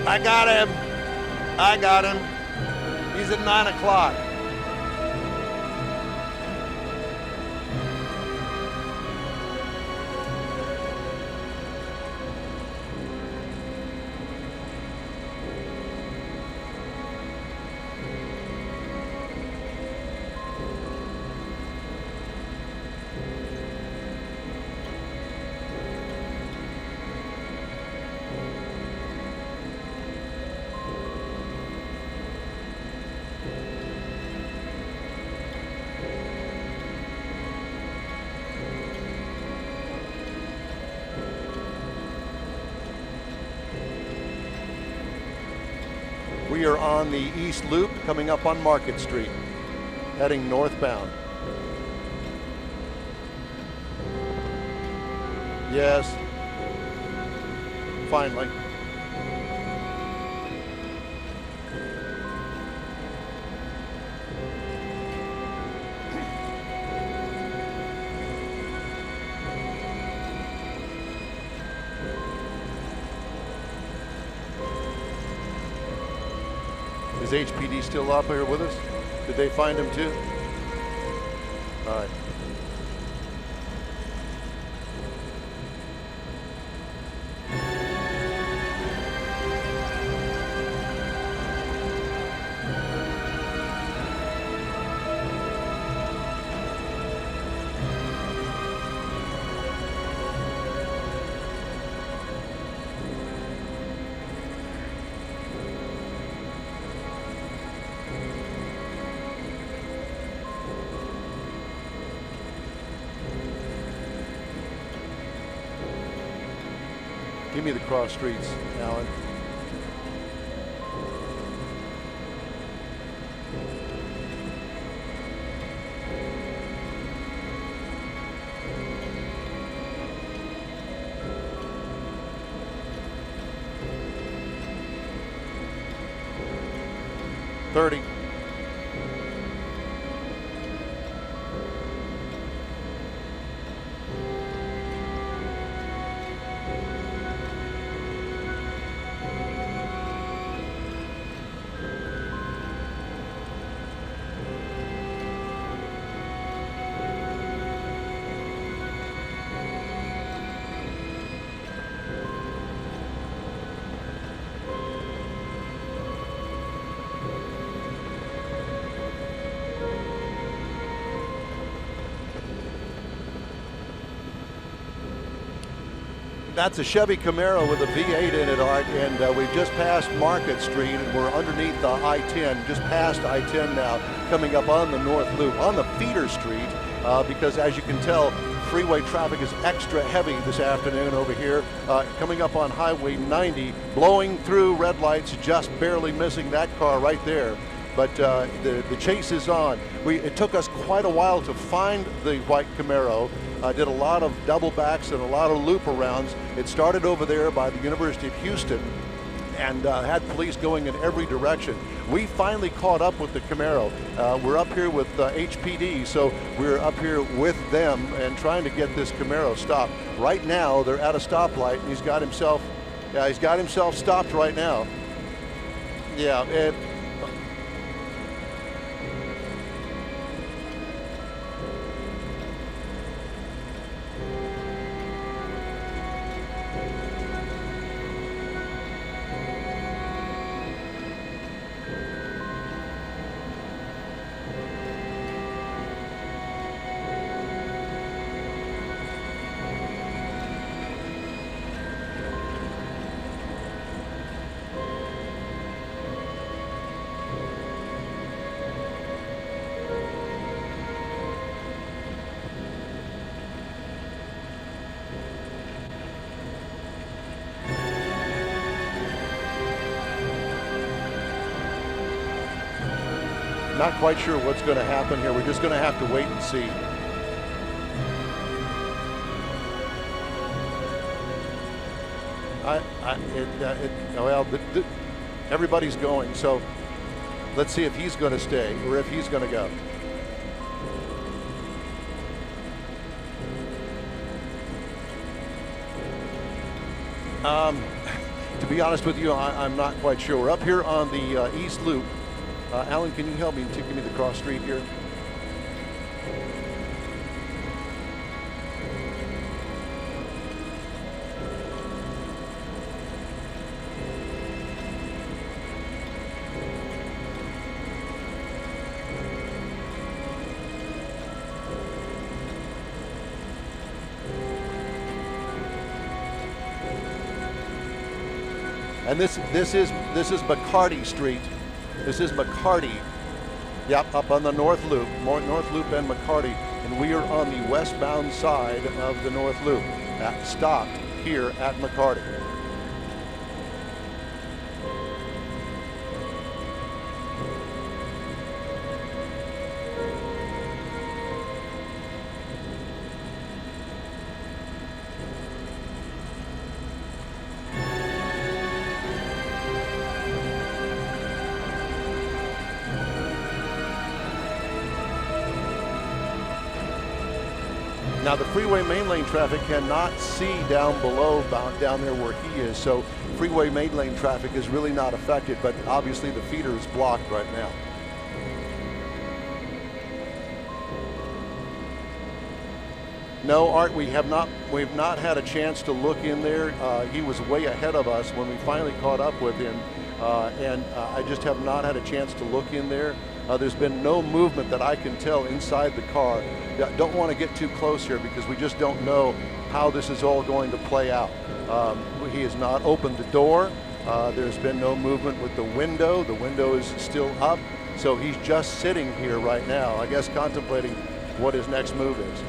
I got him. I got him. He's at 9 o'clock. We are on the East Loop coming up on Market Street, heading northbound. Yes, finally. Is HPD still up here with us? Did they find him too? All right. Give me the cross streets, Alan. $30. That's a Chevy Camaro with a V8 in it, Art, and we've just passed Market Street, and we're underneath the I-10, just past I-10 now, coming up on the North Loop, on the feeder street, because as you can tell, freeway traffic is extra heavy this afternoon over here, coming up on Highway 90, blowing through red lights, just barely missing that car right there. But the chase is on. It took us quite a while to find the white Camaro. Did a lot of double backs and a lot of loop arounds. It started over there by the University of Houston and had police going in every direction. We finally caught up with the Camaro. We're up here with HPD, so we're up here with them and trying to get this Camaro stopped. Right now, they're at a stoplight, and he's got himself stopped right now. Yeah. Not quite sure what's going to happen here. We're just going to have to wait and see. Everybody's going, so let's see if he's going to stay or if he's going to go. To be honest with you, I'm not quite sure. We're up here on the East Loop. Alan, can you help me to give me the cross street here? And this is McCarty Street. This is McCarty. Yep, up on the North Loop, North Loop and McCarty, and we are on the westbound side of the North Loop. Stopped here at McCarty. Now the freeway main lane traffic cannot see down below, down there where he is, so freeway main lane traffic is really not affected, but obviously the feeder is blocked right now. No, Art, we've not had a chance to look in there. He was way ahead of us when we finally caught up with him, and I just have not had a chance to look in there. There's been no movement that I can tell inside the car. Don't want to get too close here because we just don't know how this is all going to play out. He has not opened the door. There's been no movement with the window. The window is still up. So he's just sitting here right now, I guess contemplating what his next move is.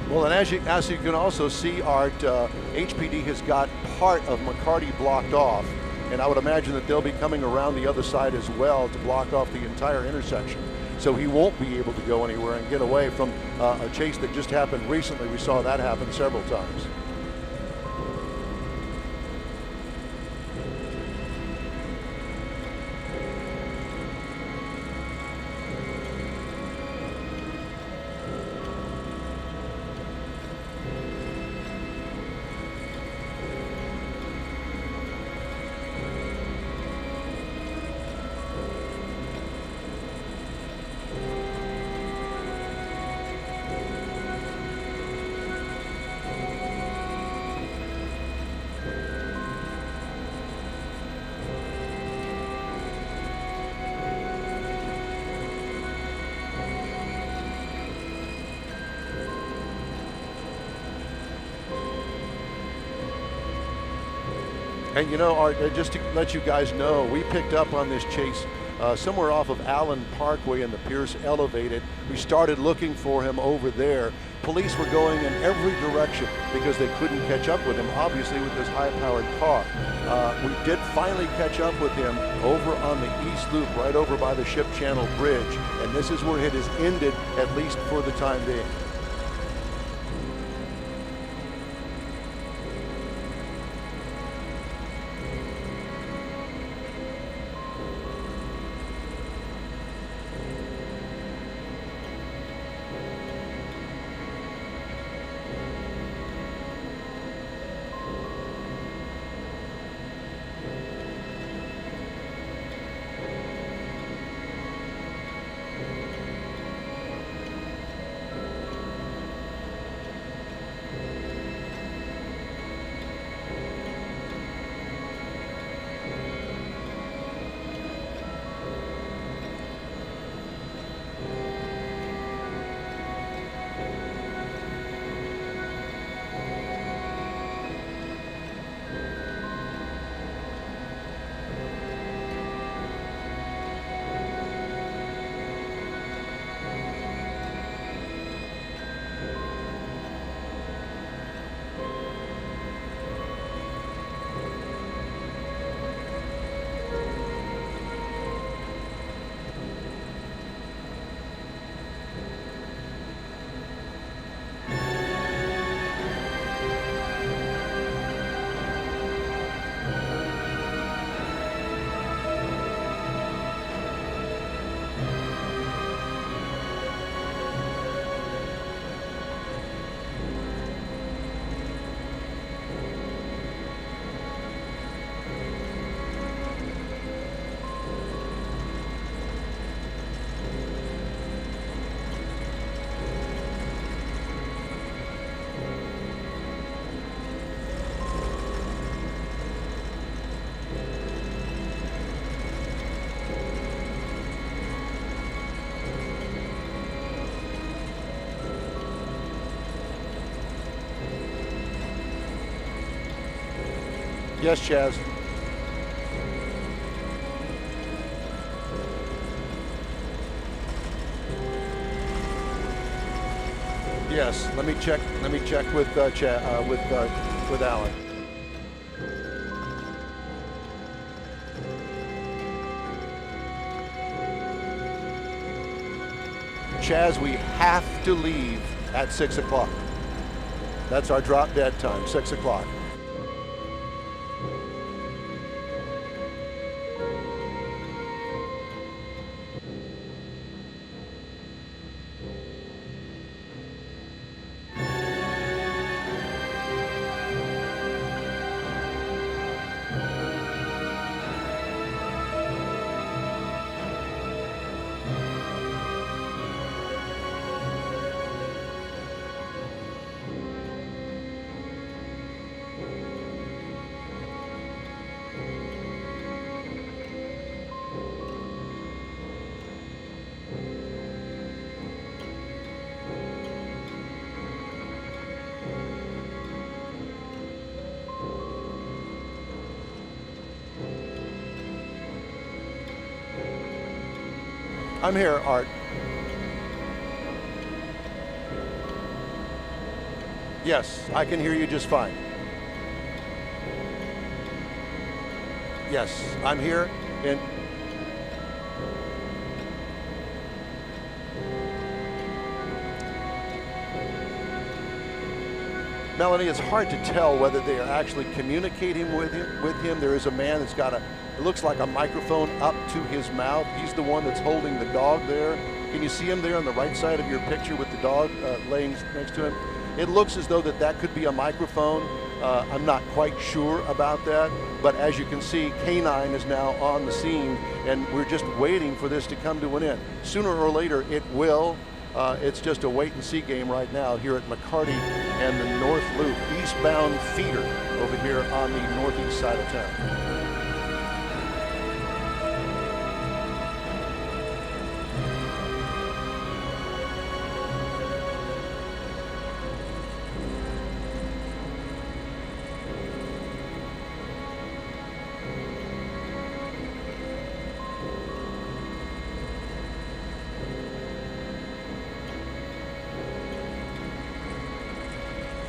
Well, and as you can also see, Art, HPD has got part of McCarty blocked off, and I would imagine that they'll be coming around the other side as well to block off the entire intersection. So he won't be able to go anywhere and get away from a chase that just happened recently. We saw that happen several times. And you know, Art, just to let you guys know, we picked up on this chase somewhere off of Allen Parkway and the Pierce Elevated. We started looking for him over there. Police were going in every direction because they couldn't catch up with him, obviously, with this high-powered car. We did finally catch up with him over on the East Loop, right over by the Ship Channel Bridge. And this is where it has ended, at least for the time being. Yes, Chaz. Yes, let me check with with Alan. Chaz, we have to leave at 6 o'clock. That's our drop dead time, 6 o'clock. I'm here, Art. Yes, I can hear you just fine. Yes, I'm here, and Melanie, it's hard to tell whether they are actually communicating with him. There is a man that's got it looks like a microphone up to his mouth. He's the one that's holding the dog there. Can you see him there on the right side of your picture with the dog laying next to him? It looks as though that could be a microphone. I'm not quite sure about that, but as you can see, K9 is now on the scene, and we're just waiting for this to come to an end. Sooner or later, it will. It's just a wait-and-see game right now here at McCarty and the North Loop, eastbound feeder over here on the northeast side of town.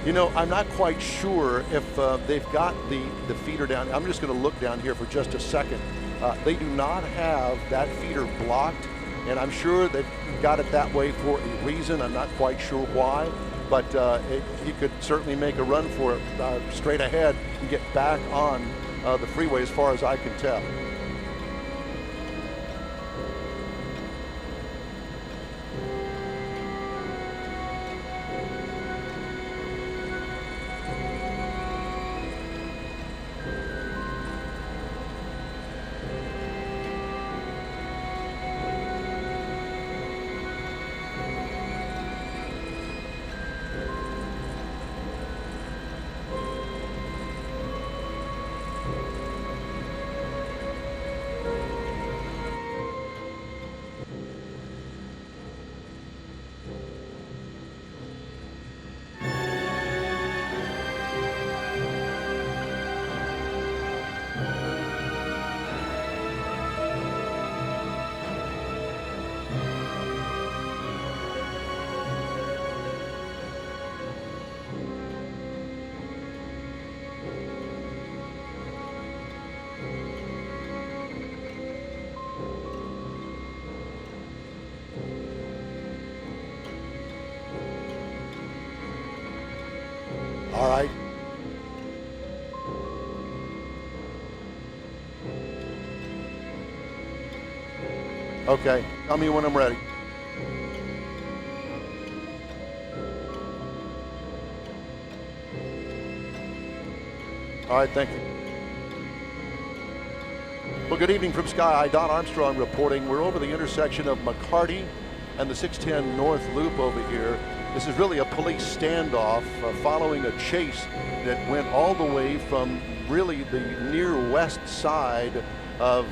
You know, I'm not quite sure if they've got the feeder down. I'm just going to look down here for just a second. They do not have that feeder blocked, and I'm sure they've got it that way for a reason. I'm not quite sure why, but he could certainly make a run for it straight ahead and get back on the freeway as far as I can tell. All right. Okay, tell me when I'm ready. All right, thank you. Well, good evening from Sky High. Don Armstrong reporting. We're over the intersection of McCarty and the 610 North Loop over here. This is really a police standoff following a chase that went all the way from really the near west side of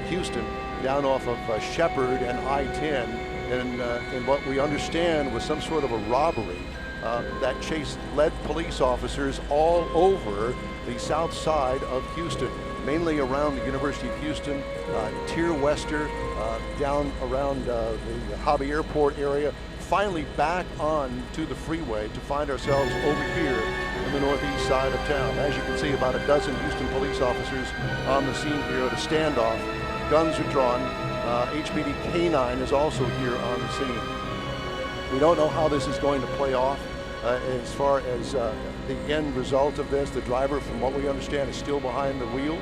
Houston down off of Shepherd and I-10, and what we understand was some sort of a robbery. That chase led police officers all over the south side of Houston, mainly around the University of Houston, Tier Wester, down around the Hobby Airport area, finally back on to the freeway to find ourselves over here in the northeast side of town. As you can see, about a dozen Houston police officers on the scene here at a standoff. Guns are drawn. HPD K9 is also here on the scene. We don't know how this is going to play off as far as the end result of this. The driver, from what we understand, is still behind the wheel.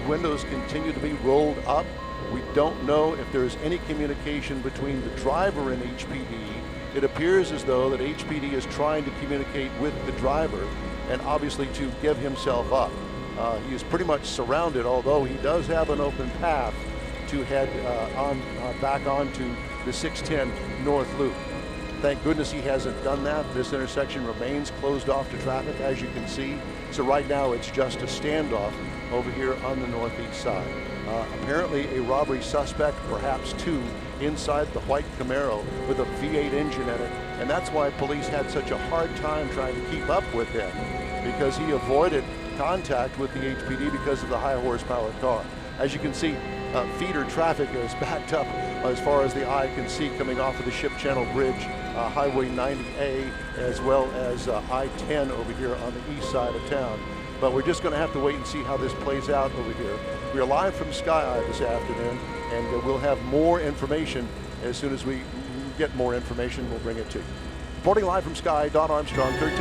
Windows continue to be rolled up. We don't know if there's any communication between the driver and HPD. It appears as though that HPD is trying to communicate with the driver and obviously to give himself up. He is pretty much surrounded, although he does have an open path to head back onto the 610 North Loop. Thank goodness he hasn't done that. This intersection remains closed off to traffic, as you can see. So right now it's just a standoff over here on the northeast side. Apparently a robbery suspect, perhaps two, inside the white Camaro with a V8 engine in it. And that's why police had such a hard time trying to keep up with him, because he avoided contact with the HPD because of the high horsepower car. As you can see, feeder traffic is backed up as far as the eye can see, coming off of the Ship Channel Bridge, Highway 90A, as well as I-10 over here on the east side of town. But we're just going to have to wait and see how this plays out over here. We are live from Sky Eye this afternoon, and we'll have more information as soon as we get more information. We'll bring it to you. Reporting live from Sky, Don Armstrong, 13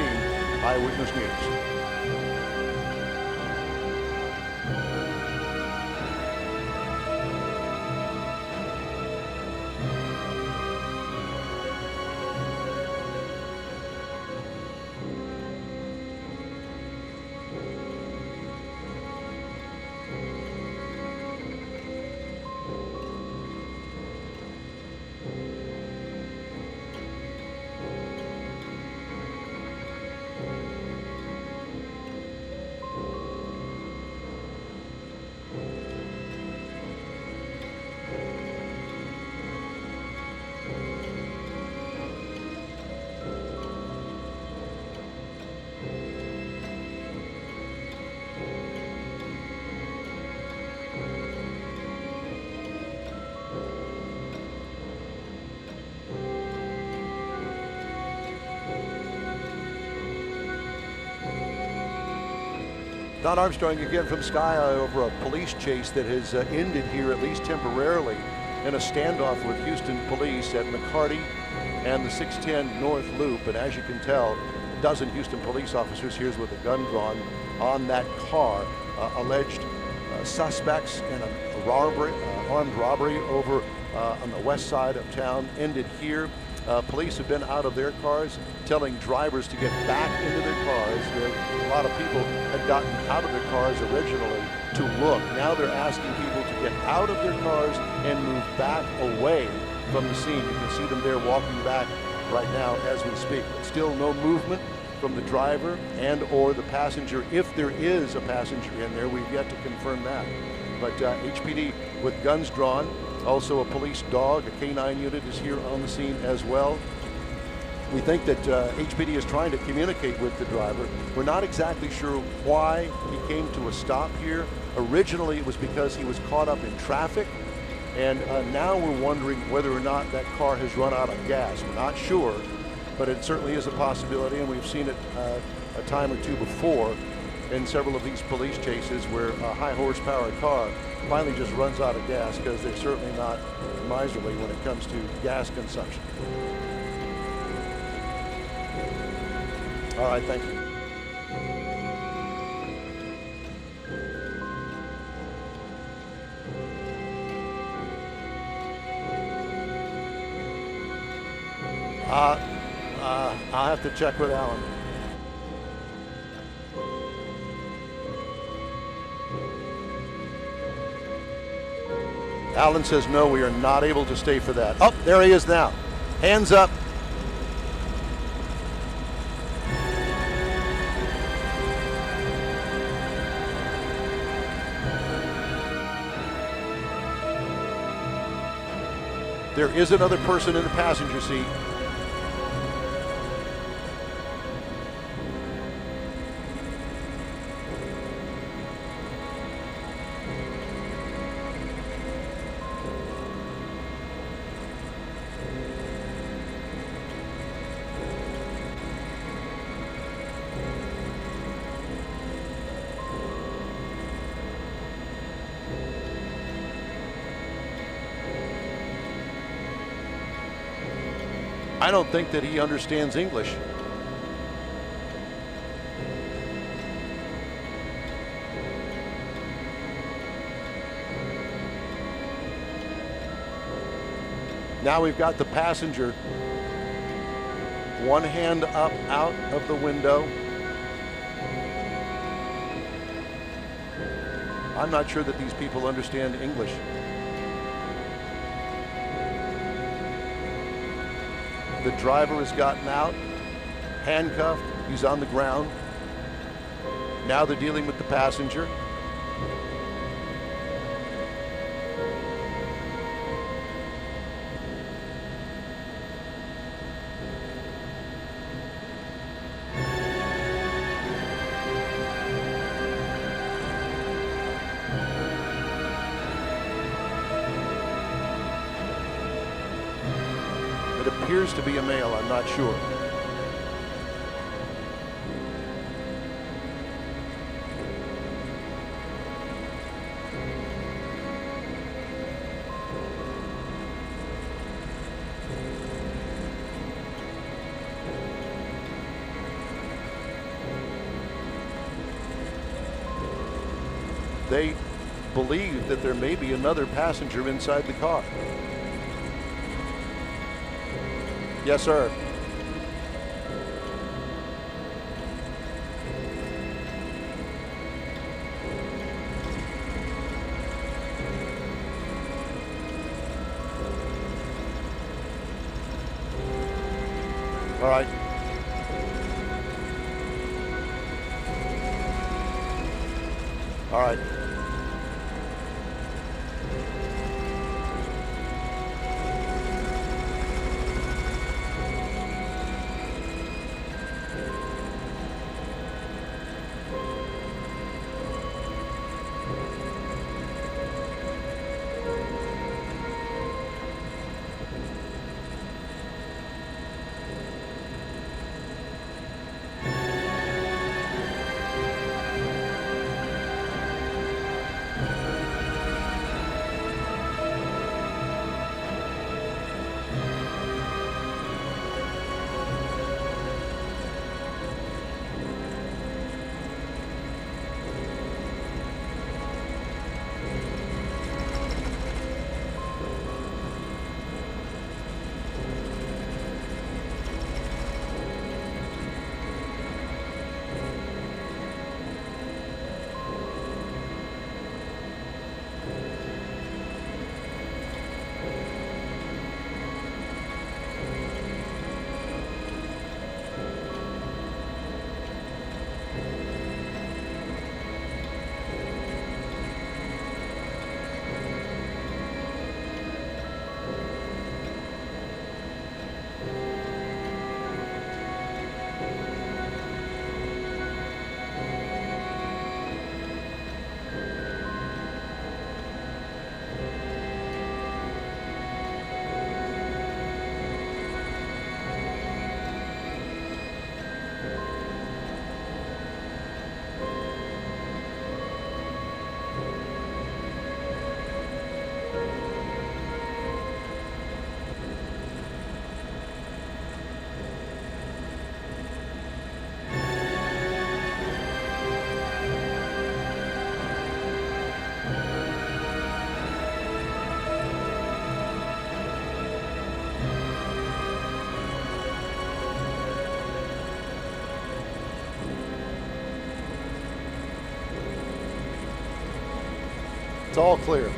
Eyewitness News. Don Armstrong again from Sky Eye over a police chase that has ended here, at least temporarily, in a standoff with Houston police at McCarty and the 610 North Loop. And as you can tell, a dozen Houston police officers here with a gun drawn on that car. Alleged suspects in a robbery, armed robbery over on the west side of town ended here. Police have been out of their cars, telling drivers to get back into their cars. A lot of people had gotten out of their cars originally to look. Now they're asking people to get out of their cars and move back away from the scene. You can see them there walking back right now as we speak. But still no movement from the driver and or the passenger. If there is a passenger in there, we've yet to confirm that. But HPD with guns drawn. Also a police dog, a K9 unit is here on the scene as well. We think that HPD is trying to communicate with the driver. We're not exactly sure why he came to a stop here. Originally it was because he was caught up in traffic, and now we're wondering whether or not that car has run out of gas. We're not sure, but it certainly is a possibility, and we've seen it a time or two before in several of these police chases where a high horsepower car finally just runs out of gas, because they're certainly not miserly when it comes to gas consumption. All right, thank you. I'll have to check with Alan. Alan says, no, we are not able to stay for that. Oh, there he is now. Hands up. There is another person in the passenger seat. I don't think that he understands English. Now we've got the passenger, one hand up out of the window. I'm not sure that these people understand English. The driver has gotten out, handcuffed, he's on the ground. Now they're dealing with the passenger. It appears to be a male, I'm not sure. They believe that there may be another passenger inside the car. Yes, sir. All right. All right. It's all clear.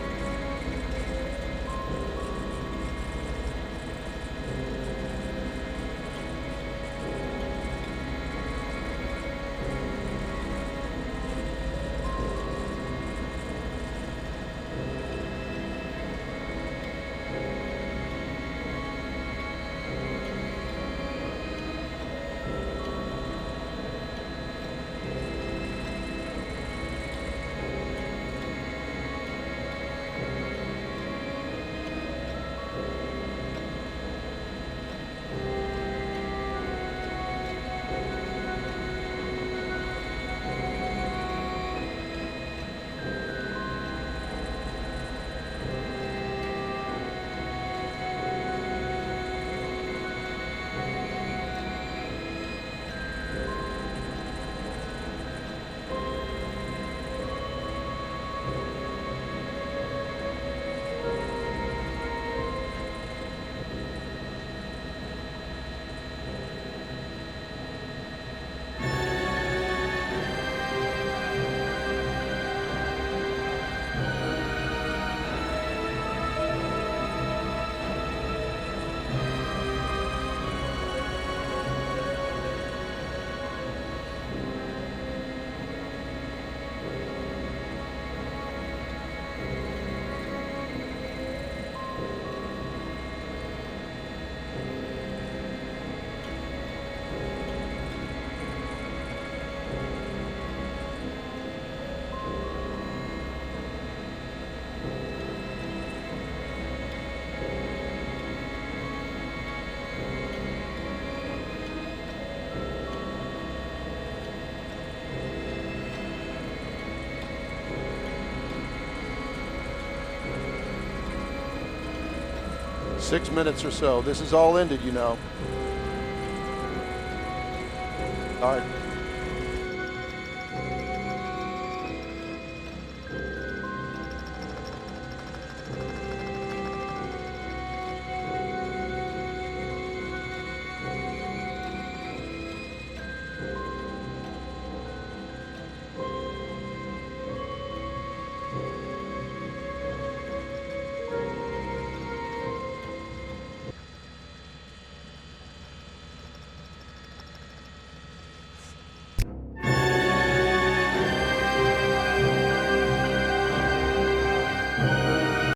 6 minutes or so. This is all ended, you know. All right.